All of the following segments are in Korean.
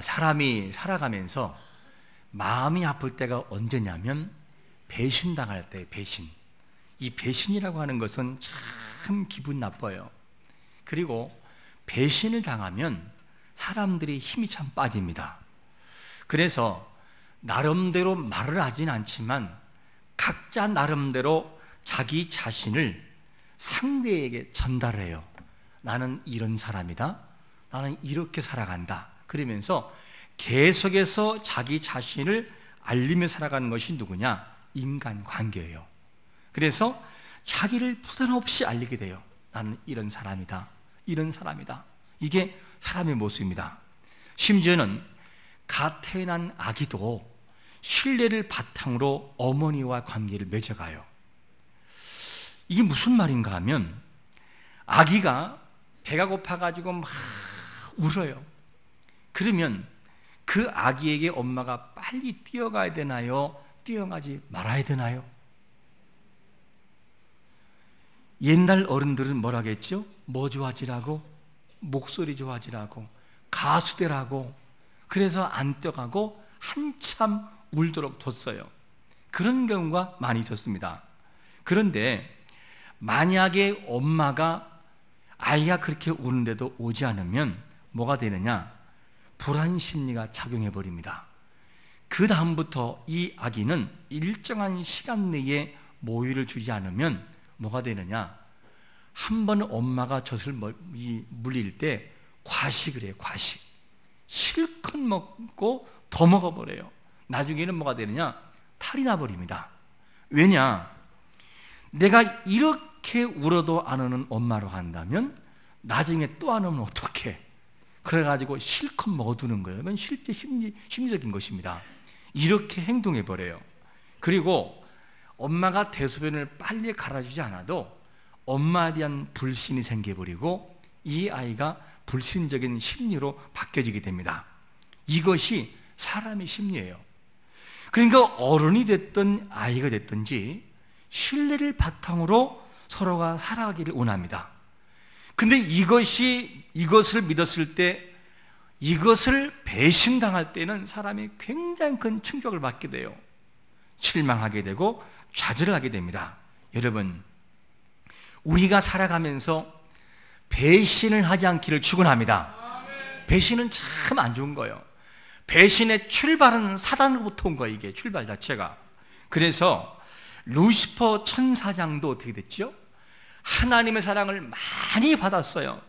사람이 살아가면서 마음이 아플 때가 언제냐면 배신당할 때, 배신. 이 배신이라고 하는 것은 참 기분 나빠요. 그리고 배신을 당하면 사람들이 힘이 참 빠집니다. 그래서 나름대로 말을 하진 않지만 각자 나름대로 자기 자신을 상대에게 전달해요. 나는 이런 사람이다. 나는 이렇게 살아간다. 그러면서 계속해서 자기 자신을 알리며 살아가는 것이 누구냐? 인간관계예요. 그래서 자기를 부담 없이 알리게 돼요. 나는 이런 사람이다. 이런 사람이다. 이게 사람의 모습입니다. 심지어는 갓 태어난 아기도 신뢰를 바탕으로 어머니와 관계를 맺어가요. 이게 무슨 말인가 하면 아기가 배가 고파가지고 막 울어요. 그러면 그 아기에게 엄마가 빨리 뛰어가야 되나요? 뛰어가지 말아야 되나요? 옛날 어른들은 뭐라겠죠? 뭐 좋아지라고? 목소리 좋아지라고? 가수 되라고? 그래서 안 뛰어가고 한참 울도록 뒀어요. 그런 경우가 많이 있었습니다. 그런데 만약에 엄마가 아이가 그렇게 우는데도 오지 않으면 뭐가 되느냐? 불안 심리가 작용해 버립니다. 그 다음부터 이 아기는 일정한 시간 내에 모유를 주지 않으면 뭐가 되느냐? 한 번 엄마가 젖을 물릴 때 과식을 해요. 과식. 실컷 먹고 더 먹어버려요. 나중에는 뭐가 되느냐? 탈이 나버립니다. 왜냐? 내가 이렇게 울어도 안 우는 엄마로 한다면 나중에 또 안 우면 어떡해? 그래가지고 실컷 먹어두는 거예요. 이건 실제 심리적인 것입니다. 이렇게 행동해버려요. 그리고 엄마가 대소변을 빨리 갈아주지 않아도 엄마에 대한 불신이 생겨버리고 이 아이가 불신적인 심리로 바뀌어지게 됩니다. 이것이 사람의 심리예요. 그러니까 어른이 됐든 아이가 됐든지 신뢰를 바탕으로 서로가 살아가기를 원합니다. 근데 이것을 믿었을 때, 이것을 배신당할 때는 사람이 굉장히 큰 충격을 받게 돼요. 실망하게 되고 좌절을 하게 됩니다. 여러분, 우리가 살아가면서 배신을 하지 않기를 축원합니다. 배신은 참 안 좋은 거예요. 배신의 출발은 사단으로부터 온 거예요. 이게 출발 자체가. 그래서 루시퍼 천사장도 어떻게 됐죠? 하나님의 사랑을 많이 받았어요.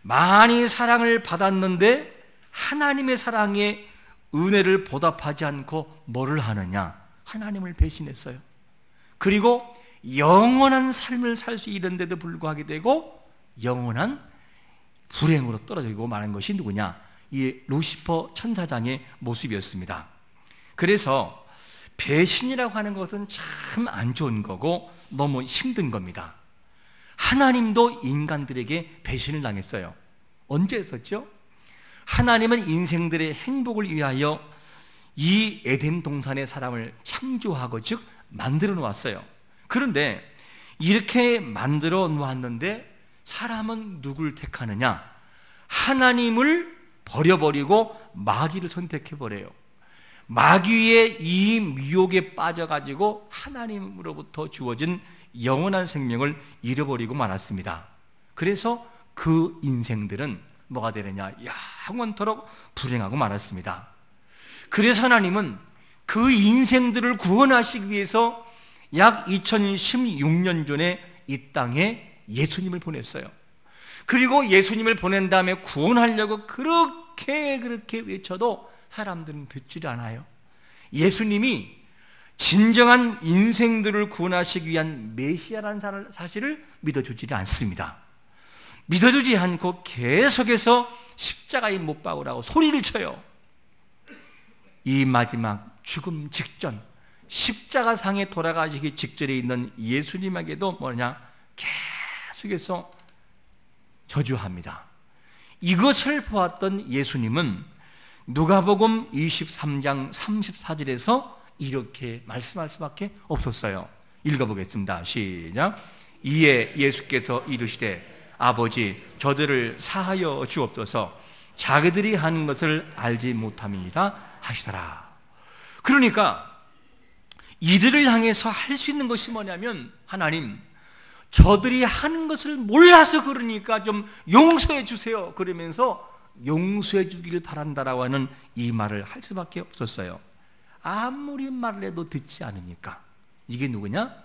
많이 사랑을 받았는데 하나님의 사랑에 은혜를 보답하지 않고 뭐를 하느냐? 하나님을 배신했어요. 그리고 영원한 삶을 살 수 있는데도 불구하게 되고 영원한 불행으로 떨어지고 마는 것이 누구냐? 이 루시퍼 천사장의 모습이었습니다. 그래서 배신이라고 하는 것은 참 안 좋은 거고 너무 힘든 겁니다. 하나님도 인간들에게 배신을 당했어요. 언제 했었죠? 하나님은 인생들의 행복을 위하여 이 에덴 동산의 사람을 창조하고 즉 만들어 놓았어요. 그런데 이렇게 만들어 놓았는데 사람은 누굴 택하느냐? 하나님을 버려버리고 마귀를 선택해버려요. 마귀의 이 미혹에 빠져가지고 하나님으로부터 주어진 영원한 생명을 잃어버리고 말았습니다. 그래서 그 인생들은 뭐가 되느냐? 영원토록 불행하고 말았습니다. 그래서 하나님은 그 인생들을 구원하시기 위해서 약 2016년 전에 이 땅에 예수님을 보냈어요. 그리고 예수님을 보낸 다음에 구원하려고 그렇게 외쳐도 사람들은 듣지를 않아요. 예수님이 진정한 인생들을 구원하시기 위한 메시아라는 사실을 믿어주지 않습니다. 믿어주지 않고 계속해서 십자가에 못 박으라고 소리를 쳐요. 이 마지막 죽음 직전 십자가상에 돌아가시기 직전에 있는 예수님에게도 뭐냐? 계속해서 저주합니다. 이것을 보았던 예수님은 누가복음 23장 34절에서 이렇게 말씀할 수밖에 없었어요. 읽어보겠습니다. 시작. 이에 예수께서 이르시되 아버지 저들을 사하여 주옵소서. 자기들이 하는 것을 알지 못함이니라 하시더라. 그러니까 이들을 향해서 할 수 있는 것이 뭐냐면, 하나님, 저들이 하는 것을 몰라서 그러니까 좀 용서해 주세요, 그러면서 용서해 주기를 바란다라고 하는 이 말을 할 수밖에 없었어요. 아무리 말을 해도 듣지 않으니까. 이게 누구냐?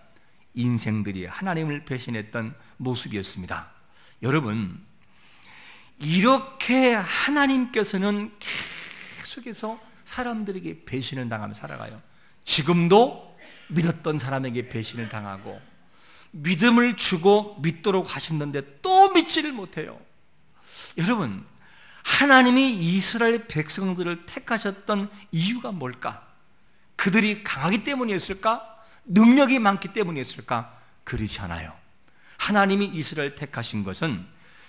인생들이 하나님을 배신했던 모습이었습니다. 여러분, 이렇게 하나님께서는 계속해서 사람들에게 배신을 당하며 살아가요. 지금도 믿었던 사람에게 배신을 당하고, 믿음을 주고 믿도록 하셨는데 또 믿지를 못해요. 여러분, 하나님이 이스라엘 백성들을 택하셨던 이유가 뭘까? 그들이 강하기 때문이었을까? 능력이 많기 때문이었을까? 그렇지 않아요. 하나님이 이스라엘 택하신 것은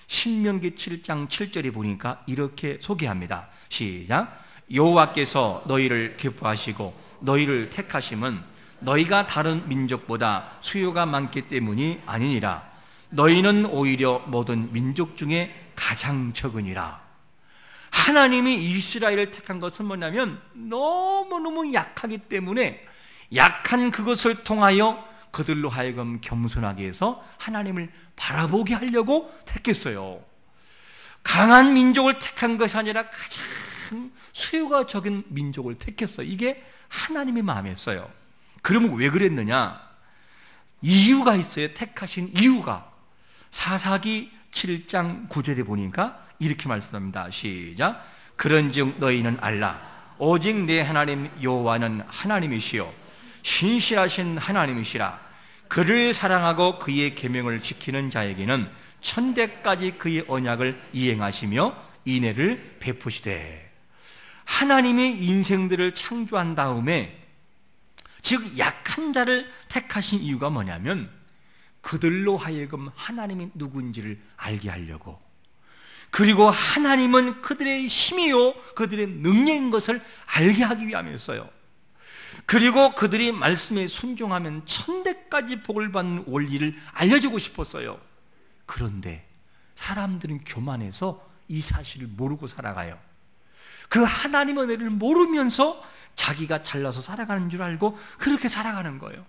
신명기 7장 7절에 보니까 이렇게 소개합니다. 시작. 여호와께서 너희를 기뻐하시고 너희를 택하심은 너희가 다른 민족보다 수요가 많기 때문이 아니니라. 너희는 오히려 모든 민족 중에 가장 적으니라. 하나님이 이스라엘을 택한 것은 뭐냐면 너무너무 약하기 때문에 약한 그것을 통하여 그들로 하여금 겸손하게 해서 하나님을 바라보게 하려고 택했어요. 강한 민족을 택한 것이 아니라 가장 수요가 적은 민족을 택했어요. 이게 하나님의 마음이었어요. 그러면 왜 그랬느냐? 이유가 있어요. 택하신 이유가. 사사기 7장 9절에 보니까 이렇게 말씀합니다. 시작. 그런즉 너희는 알라. 오직 내 하나님 여호와는 하나님이시요 신실하신 하나님이시라. 그를 사랑하고 그의 계명을 지키는 자에게는 천대까지 그의 언약을 이행하시며 인애를 베푸시되. 하나님이 인생들을 창조한 다음에, 즉 약한 자를 택하신 이유가 뭐냐면 그들로 하여금 하나님이 누구인지를 알게 하려고, 그리고 하나님은 그들의 힘이요 그들의 능력인 것을 알게 하기 위함이었어요. 그리고 그들이 말씀에 순종하면 천대까지 복을 받는 원리를 알려주고 싶었어요. 그런데 사람들은 교만해서 이 사실을 모르고 살아가요. 그 하나님의 은혜를 모르면서 자기가 잘나서 살아가는 줄 알고 그렇게 살아가는 거예요.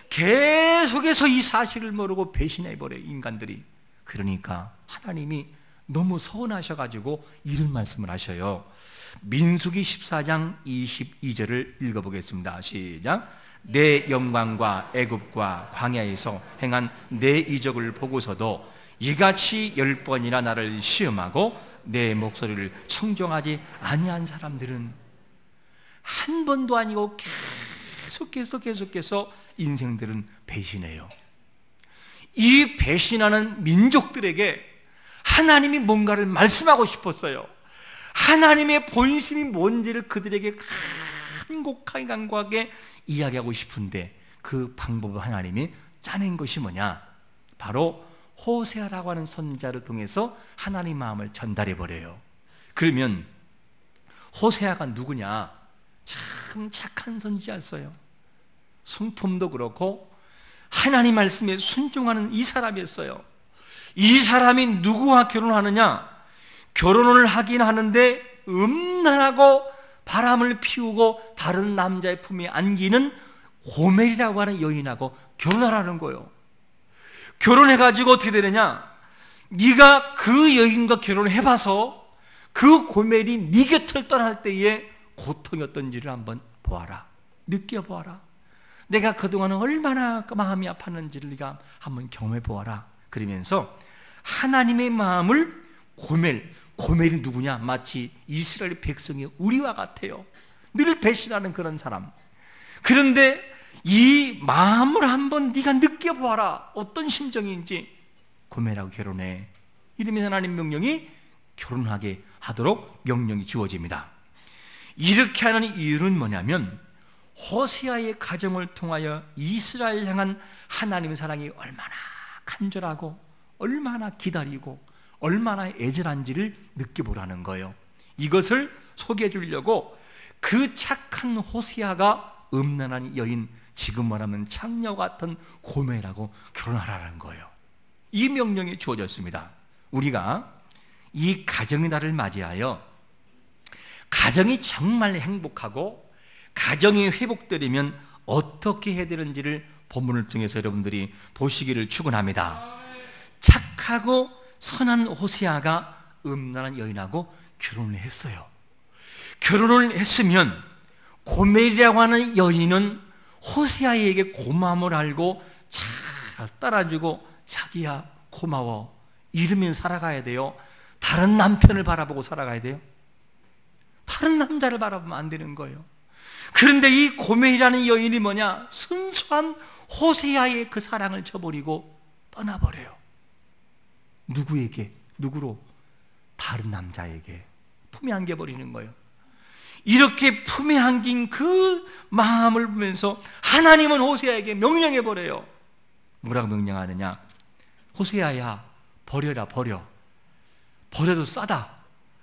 계속해서 이 사실을 모르고 배신해버려요, 인간들이. 그러니까 하나님이 너무 서운하셔가지고 이런 말씀을 하셔요. 민수기 14장 22절을 읽어보겠습니다. 시작. 내 영광과 애굽과 광야에서 행한 내 이적을 보고서도 이같이 10번이나 나를 시험하고 내 목소리를 청종하지 아니한 사람들은, 한 번도 아니고 계속해서 인생들은 배신해요. 이 배신하는 민족들에게 하나님이 뭔가를 말씀하고 싶었어요. 하나님의 본심이 뭔지를 그들에게 간곡하게 이야기하고 싶은데, 그 방법을 하나님이 짜낸 것이 뭐냐? 바로 호세아라고 하는 선지자를 통해서 하나님 마음을 전달해 버려요. 그러면 호세아가 누구냐? 참 착한 선지자였어요. 성품도 그렇고 하나님 말씀에 순종하는 이 사람이었어요. 이 사람이 누구와 결혼하느냐? 결혼을 하긴 하는데 음란하고 바람을 피우고 다른 남자의 품에 안기는 고멜이라고 하는 여인하고 결혼하라는 거예요. 결혼해가지고 어떻게 되느냐? 네가 그 여인과 결혼해봐서 그 고멜이 네 곁을 떠날 때에 고통이 어떤지를 한번 보아라. 느껴보아라. 내가 그동안 얼마나 마음이 아팠는지를 네가 한번 경험해 보아라. 그러면서 하나님의 마음을 고멜이 누구냐? 마치 이스라엘 백성이 우리와 같아요. 늘 배신하는 그런 사람. 그런데 이 마음을 한번 네가 느껴보아라. 어떤 심정인지. 고멜하고 결혼해. 이러면 하나님 명령이 결혼하게 하도록 명령이 주어집니다. 이렇게 하는 이유는 뭐냐면 호세아의 가정을 통하여 이스라엘 향한 하나님의 사랑이 얼마나 간절하고 얼마나 기다리고 얼마나 애절한지를 느껴보라는 거예요. 이것을 소개해 주려고 그 착한 호세아가 음란한 여인, 지금 말하면 창녀 같은 고멜하고 결혼하라는 거예요. 이 명령이 주어졌습니다. 우리가 이 가정의 날을 맞이하여 가정이 정말 행복하고 가정이 회복되려면 어떻게 해야 되는지를 본문을 통해서 여러분들이 보시기를 축원합니다. 착하고 선한 호세아가 음란한 여인하고 결혼을 했어요. 결혼을 했으면 고멜이라고 하는 여인은 호세아에게 고마움을 알고 잘 따라주고 자기야 고마워 이러면 살아가야 돼요. 다른 남편을 바라보고 살아가야 돼요. 다른 남자를 바라보면 안 되는 거예요. 그런데 이 고멜이라는 여인이 뭐냐? 순수한 호세아의 그 사랑을 저버리고 떠나버려요. 누구에게? 누구로? 다른 남자에게 품에 안겨버리는 거예요. 이렇게 품에 안긴 그 마음을 보면서 하나님은 호세아에게 명령해버려요. 뭐라고 명령하느냐? 호세아야 버려라 버려. 버려도 싸다.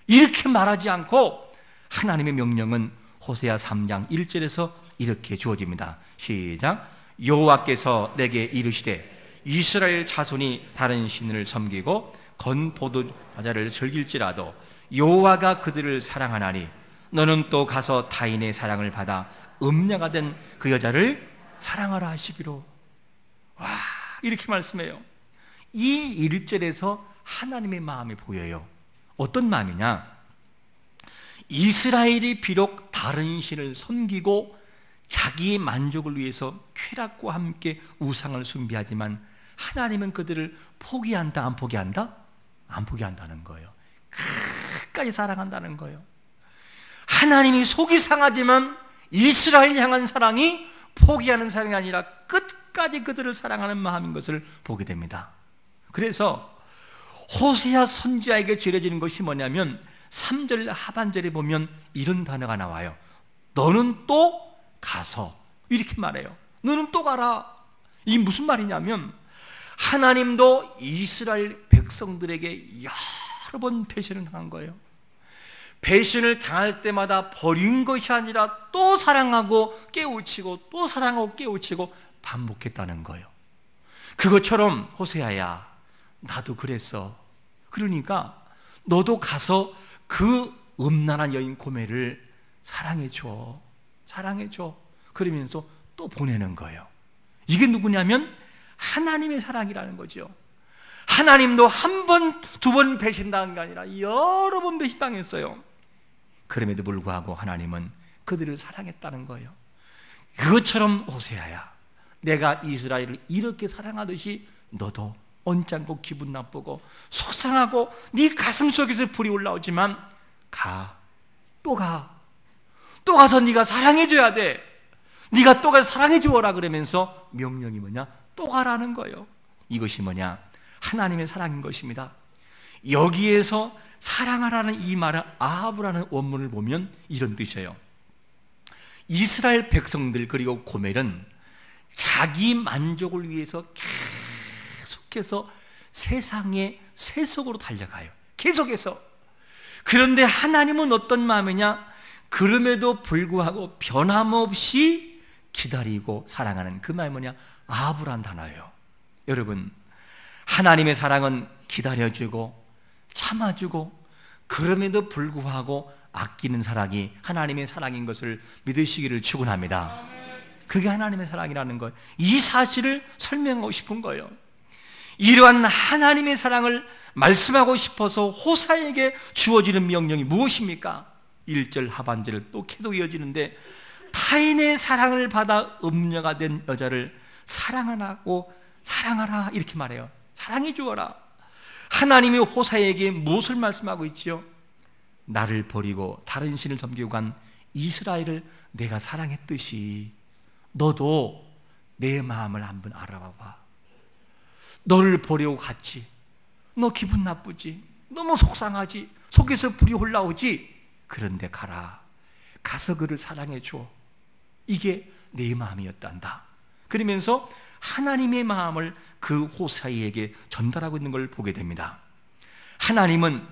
이렇게 말하지 않고 하나님의 명령은 호세아 3장 1절에서 이렇게 주어집니다. 시작. 여호와께서 내게 이르시되 이스라엘 자손이 다른 신을 섬기고 건 포도과자를 즐길지라도 여호와가 그들을 사랑하나니 너는 또 가서 타인의 사랑을 받아 음녀가 된 그 여자를 사랑하라 하시기로. 와, 이렇게 말씀해요. 이 1절에서 하나님의 마음이 보여요. 어떤 마음이냐? 이스라엘이 비록 다른 신을 섬기고 자기의 만족을 위해서 쾌락과 함께 우상을 숭배하지만 하나님은 그들을 포기한다, 안 포기한다? 안 포기한다는 거예요. 끝까지 사랑한다는 거예요. 하나님이 속이 상하지만 이스라엘 향한 사랑이 포기하는 사랑이 아니라 끝까지 그들을 사랑하는 마음인 것을 보게 됩니다. 그래서 호세아 선지자에게 전해지는 것이 뭐냐면 3절 하반절에 보면 이런 단어가 나와요. 너는 또 가서, 이렇게 말해요. 너는 또 가라. 이게 무슨 말이냐면 하나님도 이스라엘 백성들에게 여러 번 배신을 당한 거예요. 배신을 당할 때마다 버린 것이 아니라 또 사랑하고 깨우치고 또 사랑하고 깨우치고 반복했다는 거예요. 그것처럼 호세아야 나도 그랬어. 그러니까 너도 가서 그 음란한 여인 고멜을 사랑해줘. 사랑해줘. 그러면서 또 보내는 거예요. 이게 누구냐면 하나님의 사랑이라는 거죠. 하나님도 한 번, 두 번 배신당한 게 아니라 여러 번 배신당했어요. 그럼에도 불구하고 하나님은 그들을 사랑했다는 거예요. 그것처럼 호세아야 내가 이스라엘을 이렇게 사랑하듯이 너도 언짢고 기분 나쁘고 속상하고 네 가슴 속에서 불이 올라오지만 가. 또 가. 또 가서 네가 사랑해줘야 돼. 네가 또 가서 사랑해주어라 그러면서 명령이 뭐냐? 또 가라는 거예요. 이것이 뭐냐? 하나님의 사랑인 것입니다. 여기에서 사랑하라는 이 말은 아합이라는 원문을 보면 이런 뜻이에요. 이스라엘 백성들 그리고 고멜은 자기 만족을 위해서 계속해서 세상의 세속으로 달려가요. 계속해서. 그런데 하나님은 어떤 마음이냐? 그럼에도 불구하고 변함없이 기다리고 사랑하는 그 마음이 뭐냐? 아합이라는 단어예요. 여러분, 하나님의 사랑은 기다려주고 참아주고 그럼에도 불구하고 아끼는 사랑이 하나님의 사랑인 것을 믿으시기를 축원합니다. 그게 하나님의 사랑이라는 거예요. 이 사실을 설명하고 싶은 거예요. 이러한 하나님의 사랑을 말씀하고 싶어서 호사에게 주어지는 명령이 무엇입니까? 1절 하반절을 또 계속 이어지는데 타인의 사랑을 받아 음녀가 된 여자를 사랑하라고 사랑하라 이렇게 말해요. 사랑해 주어라. 하나님이 호사에게 무엇을 말씀하고 있지요? 나를 버리고 다른 신을 섬기고 간 이스라엘을 내가 사랑했듯이 너도 내 마음을 한번 알아봐봐. 너를 버리고 갔지. 너 기분 나쁘지. 너무 속상하지. 속에서 불이 올라오지. 그런데 가라. 가서 그를 사랑해 줘. 이게 내 마음이었단다. 그러면서 하나님의 마음을 그 호세아에게 전달하고 있는 걸 보게 됩니다. 하나님은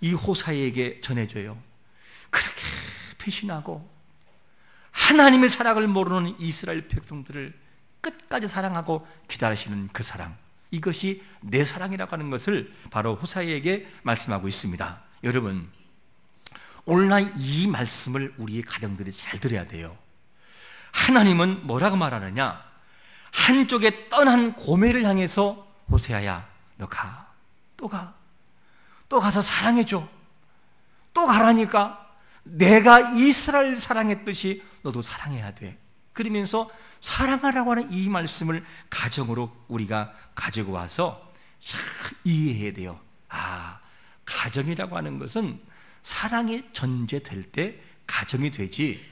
이 호세아에게 전해줘요. 그렇게 배신하고 하나님의 사랑을 모르는 이스라엘 백성들을 끝까지 사랑하고 기다리시는 그 사랑, 이것이 내 사랑이라고 하는 것을 바로 호세아에게 말씀하고 있습니다. 여러분, 오늘날 이 말씀을 우리의 가정들이 잘 들어야 돼요. 하나님은 뭐라고 말하느냐? 한쪽에 떠난 고멜을 향해서 호세아야, 너 가. 또 가. 또 가서 사랑해줘. 또 가라니까. 내가 이스라엘 사랑했듯이 너도 사랑해야 돼. 그러면서 사랑하라고 하는 이 말씀을 가정으로 우리가 가지고 와서 잘 이해해야 돼요. 아, 가정이라고 하는 것은 사랑이 전제될 때 가정이 되지,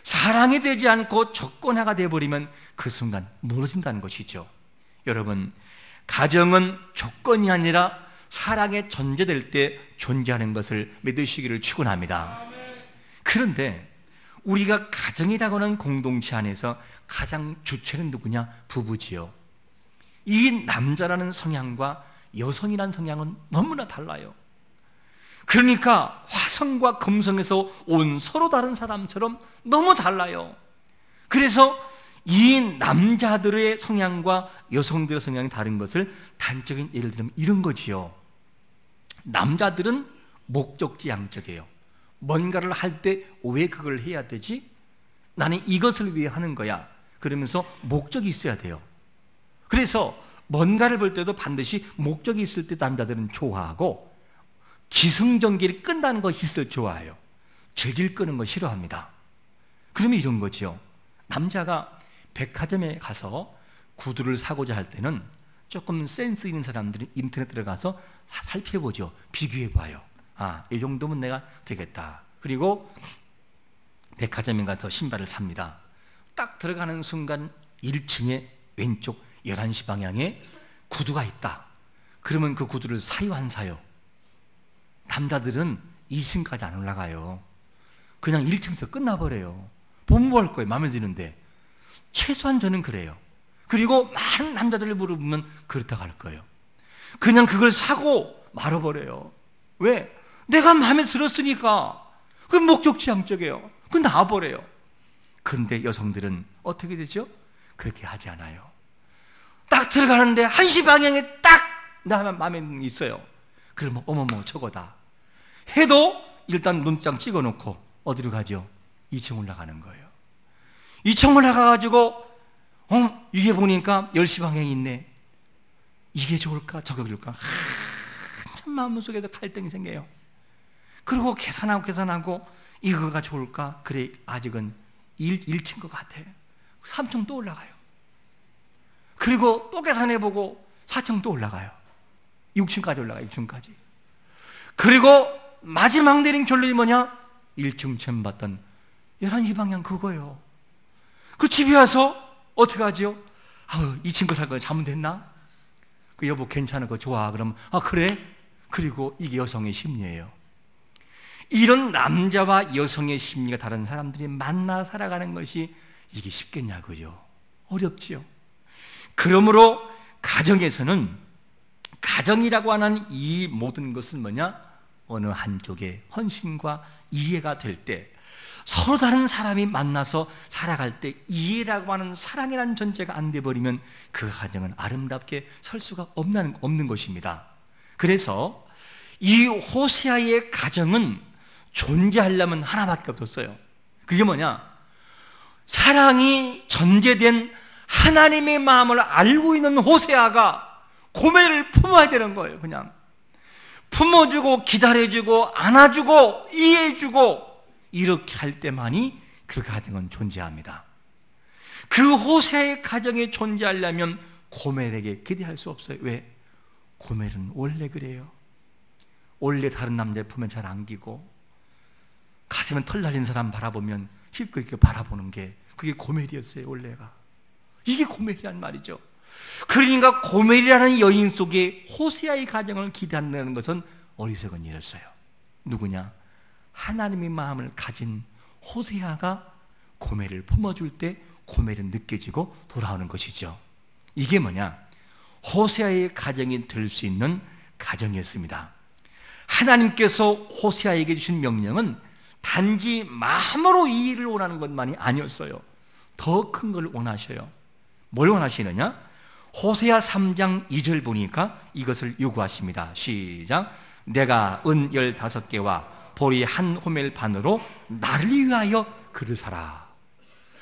사랑이 되지 않고 조건화가 되어버리면 그 순간 무너진다는 것이죠. 여러분, 가정은 조건이 아니라 사랑에 전제될 때 존재하는 것을 믿으시기를 축원합니다. 그런데 우리가 가정이라고 하는 공동체 안에서 가장 주체는 누구냐? 부부지요. 이 남자라는 성향과 여성이라는 성향은 너무나 달라요. 그러니까 화성과 금성에서 온 서로 다른 사람처럼 너무 달라요. 그래서 이 남자들의 성향과 여성들의 성향이 다른 것을 단적인 예를 들면 이런 거지요. 남자들은 목적지향적이에요. 뭔가를 할 때 왜 그걸 해야 되지? 나는 이것을 위해 하는 거야. 그러면서 목적이 있어야 돼요. 그래서 뭔가를 볼 때도 반드시 목적이 있을 때 남자들은 좋아하고, 기승전결이 끝나는 거 있을 좋아해요. 재질 끄는 거 싫어합니다. 그러면 이런 거죠. 남자가 백화점에 가서 구두를 사고자 할 때는 조금 센스 있는 사람들이 인터넷 들어가서 살펴보죠. 비교해봐요. 아, 이 정도면 내가 되겠다. 그리고 백화점에 가서 신발을 삽니다. 딱 들어가는 순간 1층에 왼쪽 11시 방향에 구두가 있다. 그러면 그 구두를 사요, 안 사요? 남자들은 2층까지 안 올라가요. 그냥 1층에서 끝나버려요. 보면 뭐 할 거예요? 마음에 드는데. 최소한 저는 그래요. 그리고 많은 남자들을 물어보면 그렇다고 할 거예요. 그냥 그걸 사고 말아버려요. 왜? 내가 마음에 들었으니까. 그 목적지향적이에요. 그 놔버려요. 그런데 여성들은 어떻게 되죠? 그렇게 하지 않아요. 딱 들어가는데 1시 방향에 딱 나 마음에 있어요. 그러면 어머머 저거다 해도 일단 눈장 찍어놓고 어디로 가죠? 2층 올라가는 거예요. 2층 올라가가지고 이게 보니까 10시 방향이 있네. 이게 좋을까? 저거 좋을까? 한참 마음속에서 갈등이 생겨요. 그리고 계산하고 이거가 좋을까? 그래, 아직은 1층 것 같아. 3층 또 올라가요. 그리고 또 계산해보고 4층 또 올라가요. 6층까지 올라가요. 6층까지. 그리고 마지막 내린 결론이 뭐냐? 1층 처음 봤던 11시 방향 그거예요. 그 집에 와서 어떻게 하죠? 2층 거 살 거 잘못됐나? 그 여보 괜찮은 거 좋아. 그러면 그래? 그리고 이게 여성의 심리예요. 이런 남자와 여성의 심리가 다른 사람들이 만나 살아가는 것이 이게 쉽겠냐고요. 어렵지요. 그러므로 가정에서는 가정이라고 하는 이 모든 것은 뭐냐? 어느 한쪽의 헌신과 이해가 될 때, 서로 다른 사람이 만나서 살아갈 때 이해라고 하는 사랑이라는 전제가 안 돼버리면 그 가정은 아름답게 설 수가 없는 것입니다. 그래서 이 호세아의 가정은 존재하려면 하나밖에 없었어요. 그게 뭐냐? 사랑이 전제된 하나님의 마음을 알고 있는 호세아가 고멜을 품어야 되는 거예요. 그냥 품어주고 기다려주고 안아주고 이해해주고 이렇게 할 때만이 그 가정은 존재합니다. 그 호세아의 가정이 존재하려면 고멜에게 기대할 수 없어요. 왜? 고멜은 원래 그래요. 원래 다른 남자의 품에 잘 안기고 가슴에 털 날린 사람 바라보면 힐끗 이렇게 바라보는 게 그게 고멜이었어요. 원래가. 이게 고멜이란 말이죠. 그러니까 고멜이라는 여인 속에 호세아의 가정을 기대한다는 것은 어리석은 일이었어요. 누구냐? 하나님의 마음을 가진 호세아가 고멜을 품어줄 때 고멜은 느껴지고 돌아오는 것이죠. 이게 뭐냐? 호세아의 가정이 될 수 있는 가정이었습니다. 하나님께서 호세아에게 주신 명령은 단지 마음으로 이 일을 원하는 것만이 아니었어요. 더 큰 걸 원하셔요. 뭘 원하시느냐? 호세아 3장 2절 보니까 이것을 요구하십니다. 시작. 내가 은 15개와 보리 한 호멜 반으로 나를 위하여 그를 사라.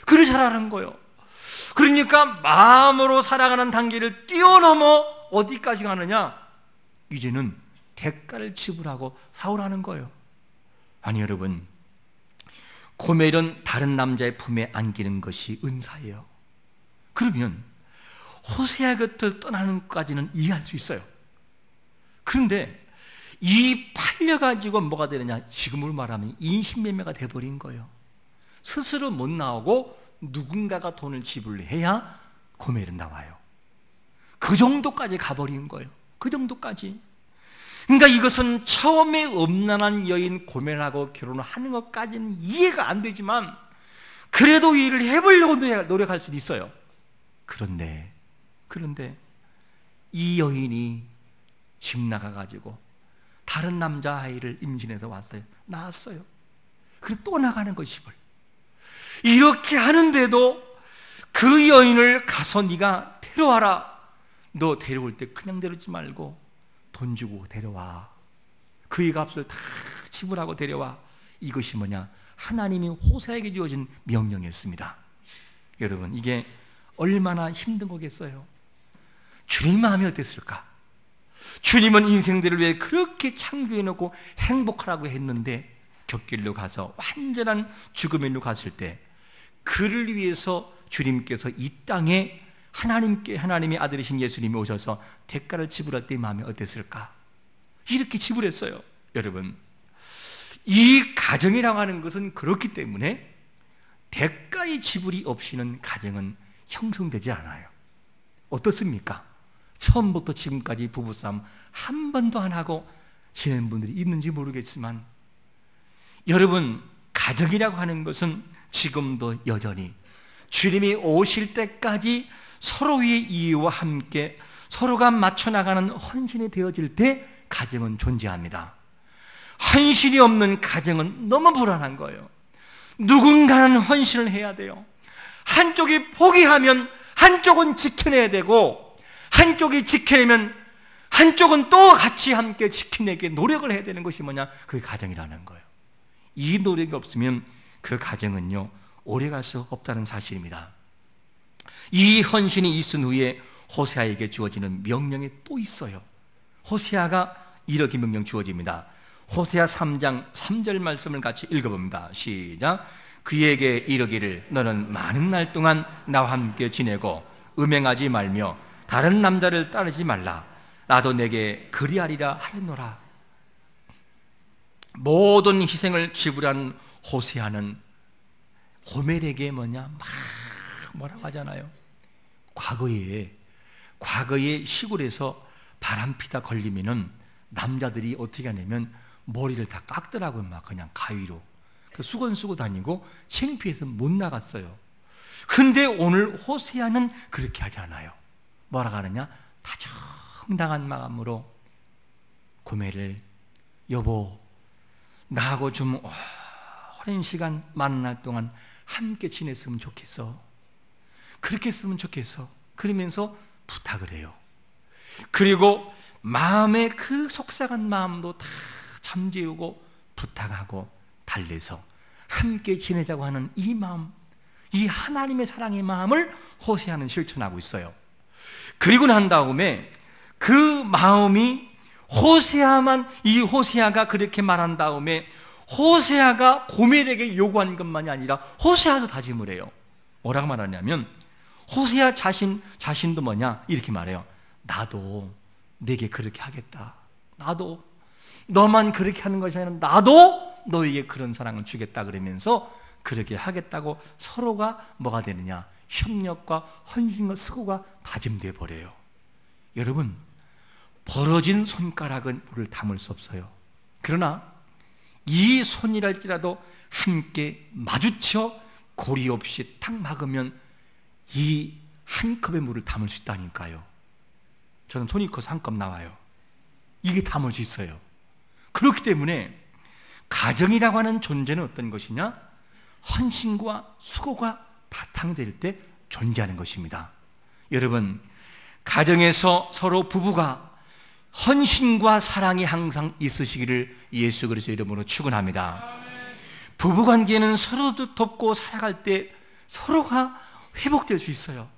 그를 사라는 거예요. 그러니까 마음으로 살아가는 단계를 뛰어넘어 어디까지 가느냐? 이제는 대가를 지불하고 사오라는 거예요. 아니 여러분, 고멜은 다른 남자의 품에 안기는 것이 은사예요. 그러면 호세아 곁을 떠나는 것까지는 이해할 수 있어요. 그런데 이 팔려가지고 뭐가 되느냐? 지금으로 말하면 인신매매가 돼버린 거예요. 스스로 못 나오고 누군가가 돈을 지불해야 고멜은 나와요. 그 정도까지 가버린 거예요. 그 정도까지. 그러니까 이것은 처음에 음란한 여인 고멜하고 결혼을 하는 것까지는 이해가 안 되지만 그래도 일을 해보려고 노력할 수는 있어요. 그런데 이 여인이 집 나가가지고 다른 남자아이를 임신해서 왔어요. 낳았어요. 그리고 또 나가는 거 집을. 이렇게 하는데도 그 여인을 가서 네가 데려와라. 너 데려올 때 그냥 데려오지 말고 돈 주고 데려와. 그의 값을 다 지불하고 데려와. 이것이 뭐냐? 하나님이 호세아에게 주어진 명령이었습니다. 여러분, 이게 얼마나 힘든 거겠어요? 주님 마음이 어땠을까? 주님은 인생들을 위해 그렇게 창조해놓고 행복하라고 했는데 곁길로 가서 완전한 죽음의 일로 갔을 때 그를 위해서 주님께서 이 땅에 하나님의 아들이신 예수님이 오셔서 대가를 지불할 때 마음이 어땠을까? 이렇게 지불했어요. 여러분, 이 가정이라고 하는 것은 그렇기 때문에 대가의 지불이 없이는 가정은 형성되지 않아요. 어떻습니까? 처음부터 지금까지 부부싸움 한 번도 안 하고 지낸 분들이 있는지 모르겠지만 여러분, 가정이라고 하는 것은 지금도 여전히 주님이 오실 때까지 서로의 이해와 함께 서로가 맞춰나가는 헌신이 되어질 때 가정은 존재합니다. 헌신이 없는 가정은 너무 불안한 거예요. 누군가는 헌신을 해야 돼요. 한쪽이 포기하면 한쪽은 지켜내야 되고 한쪽이 지켜내면 한쪽은 또 같이 함께 지켜내게 노력을 해야 되는 것이 뭐냐? 그게 가정이라는 거예요. 이 노력이 없으면 그 가정은요 오래갈 수 없다는 사실입니다. 이 헌신이 있은 후에 호세아에게 주어지는 명령이 또 있어요. 호세아가 이렇게 명령 주어집니다. 호세아 3장 3절 말씀을 같이 읽어봅니다. 시작. 그에게 이르기를 너는 많은 날 동안 나와 함께 지내고 음행하지 말며 다른 남자를 따르지 말라. 나도 내게 그리하리라 하였노라. 모든 희생을 지불한 호세아는 고멜에게 뭐냐고 하잖아요. 과거에 시골에서 바람피다 걸리면은 남자들이 어떻게 하냐면 머리를 다 깎더라고요. 막 그냥 가위로. 수건 쓰고 다니고 창피해서 못 나갔어요. 근데 오늘 호세아는 그렇게 하지 않아요. 뭐라고 하느냐? 다정당한 마음으로 고멜을 여보, 나하고 좀 오랜 시간 많은 날 동안 함께 지냈으면 좋겠어. 그렇게 했으면 좋겠어. 그러면서 부탁을 해요. 그리고 마음의 그 속상한 마음도 다 잠재우고 부탁하고 달래서 함께 지내자고 하는 이 마음, 이 하나님의 사랑의 마음을 호세아는 실천하고 있어요. 그리고 난 다음에 그 마음이 이 호세아가 그렇게 말한 다음에 호세아가 고멜에게 요구한 것만이 아니라 호세아도 다짐을 해요. 뭐라고 말하냐면 호세아 자신도 뭐냐 이렇게 말해요. 나도 내게 그렇게 하겠다. 나도 너만 그렇게 하는 것이 아니라 나도 너에게 그런 사랑을 주겠다 그러면서 그렇게 하겠다고 서로가 뭐가 되느냐? 협력과 헌신과 수고가 다짐돼 버려요. 여러분, 벌어진 손가락은 물을 담을 수 없어요. 그러나 이 손이랄지라도 함께 마주쳐 고리 없이 탁 막으면 이 한 컵의 물을 담을 수 있다니까요. 저는 손이 커서 한 컵 나와요. 이게 담을 수 있어요. 그렇기 때문에 가정이라고 하는 존재는 어떤 것이냐? 헌신과 수고가 바탕될 때 존재하는 것입니다. 여러분, 가정에서 서로 부부가 헌신과 사랑이 항상 있으시기를 예수 그리스도 이름으로 축원합니다. 부부관계는 서로 돕고 살아갈 때 서로가 회복될 수 있어요.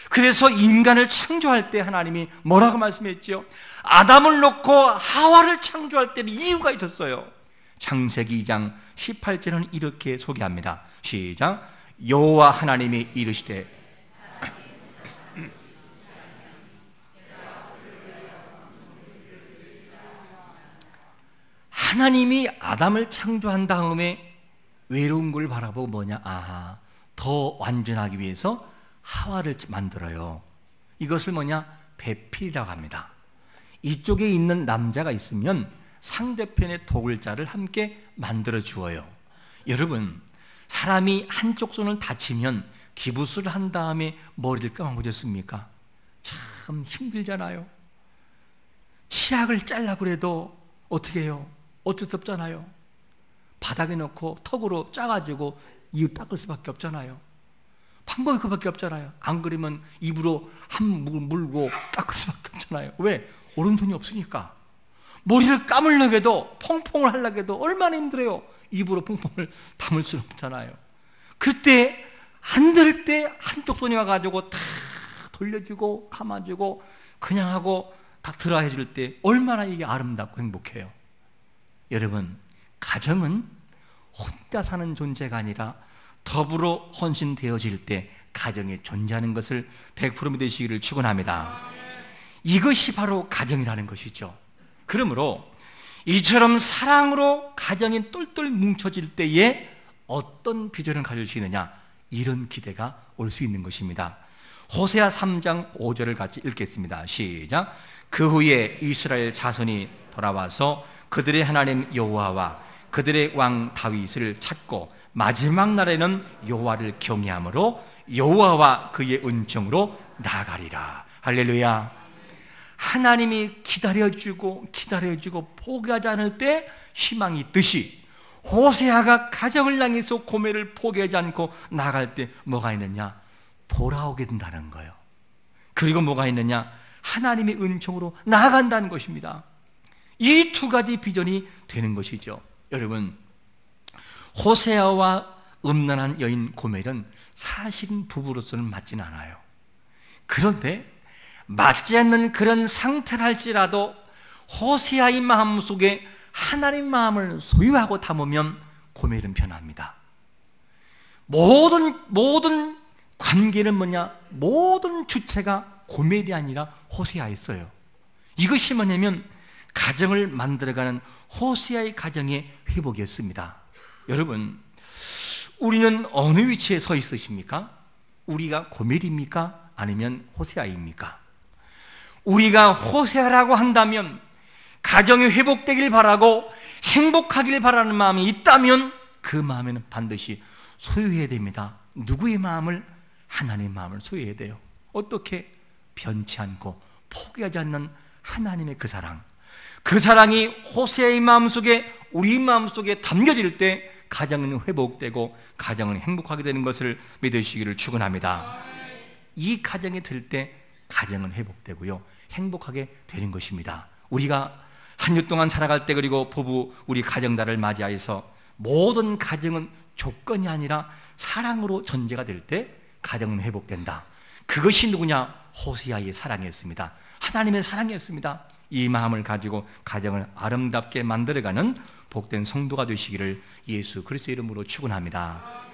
그래서 인간을 창조할 때 하나님이 뭐라고 말씀했죠? 아담을 놓고 하와를 창조할 때는 이유가 있었어요. 창세기 2장 18절은 이렇게 소개합니다. 시작. 여호와 하나님이 이르시되 하나님이 아담을 창조한 다음에 외로운 걸 바라보고 뭐냐? 아하, 더 완전하기 위해서 하와를 만들어요. 이것을 뭐냐? 배필이라고 합니다. 이쪽에 있는 남자가 있으면 상대편의 도굴자를 함께 만들어 주어요. 여러분, 사람이 한쪽 손을 다치면 기부스를 한 다음에 머리를 감아보셨습니까? 참 힘들잖아요. 치약을 잘라고 그래도 어떻게 해요? 어쩔 수 없잖아요. 바닥에 놓고 턱으로 짜가지고 이유 닦을 수밖에 없잖아요. 방법이 그밖에 없잖아요. 안 그러면 입으로 한 물 물고 닦을 수밖에 없잖아요. 왜? 오른손이 없으니까. 머리를 감으려고 해도, 퐁퐁을 하려고 해도 얼마나 힘들어요. 입으로 퐁퐁을 담을 수는 없잖아요. 그때 안 될 때 한쪽 손이 와가지고 다 돌려주고 감아주고 그냥 하고 다 들어 해줄 때 얼마나 이게 아름답고 행복해요. 여러분, 가정은 혼자 사는 존재가 아니라 더불어 헌신되어질 때 가정에 존재하는 것을 100% 믿으시기를 축원합니다. 이것이 바로 가정이라는 것이죠. 그러므로 이처럼 사랑으로 가정이 똘똘 뭉쳐질 때에 어떤 비전을 가질 수 있느냐, 이런 기대가 올 수 있는 것입니다. 호세아 3장 5절을 같이 읽겠습니다. 시작. 그 후에 이스라엘 자손이 돌아와서 그들의 하나님 여호와와 그들의 왕 다윗을 찾고 마지막 날에는 여호와를 경외함으로 여호와와 그의 은총으로 나아가리라. 할렐루야. 하나님이 기다려주고 포기하지 않을 때 희망이 있듯이 호세아가 가정을 향해서 고매를 포기하지 않고 나아갈 때 뭐가 있느냐? 돌아오게 된다는 거예요. 그리고 뭐가 있느냐? 하나님의 은총으로 나아간다는 것입니다. 이 두 가지 비전이 되는 것이죠. 여러분, 호세아와 음란한 여인 고멜은 사실은 부부로서는 맞지는 않아요. 그런데 맞지 않는 그런 상태를 할지라도 호세아의 마음속에 하나님 마음을 소유하고 담으면 고멜은 변합니다. 모든 관계는 뭐냐? 모든 주체가 고멜이 아니라 호세아였어요. 이것이 뭐냐면 가정을 만들어가는 호세아의 가정의 회복이었습니다. 여러분, 우리는 어느 위치에 서 있으십니까? 우리가 고멜입니까? 아니면 호세아입니까? 우리가 호세아라고 한다면 가정이 회복되길 바라고 행복하길 바라는 마음이 있다면 그 마음에는 반드시 소유해야 됩니다. 누구의 마음을? 하나님의 마음을 소유해야 돼요. 어떻게? 변치 않고 포기하지 않는 하나님의 그 사랑, 그 사랑이 호세아의 마음속에, 우리 마음속에 담겨질 때 가정은 회복되고 가정은 행복하게 되는 것을 믿으시기를 축원합니다. 이 가정이 될 때 가정은 회복되고요, 행복하게 되는 것입니다. 우리가 한 주 동안 살아갈 때, 그리고 부부, 우리 가정달을 맞이하여서 모든 가정은 조건이 아니라 사랑으로 전제가 될 때 가정은 회복된다. 그것이 누구냐? 호세아의 사랑이었습니다. 하나님의 사랑이었습니다. 이 마음을 가지고 가정을 아름답게 만들어가는 복된 성도가 되시기를 예수 그리스도의 이름으로 축원합니다.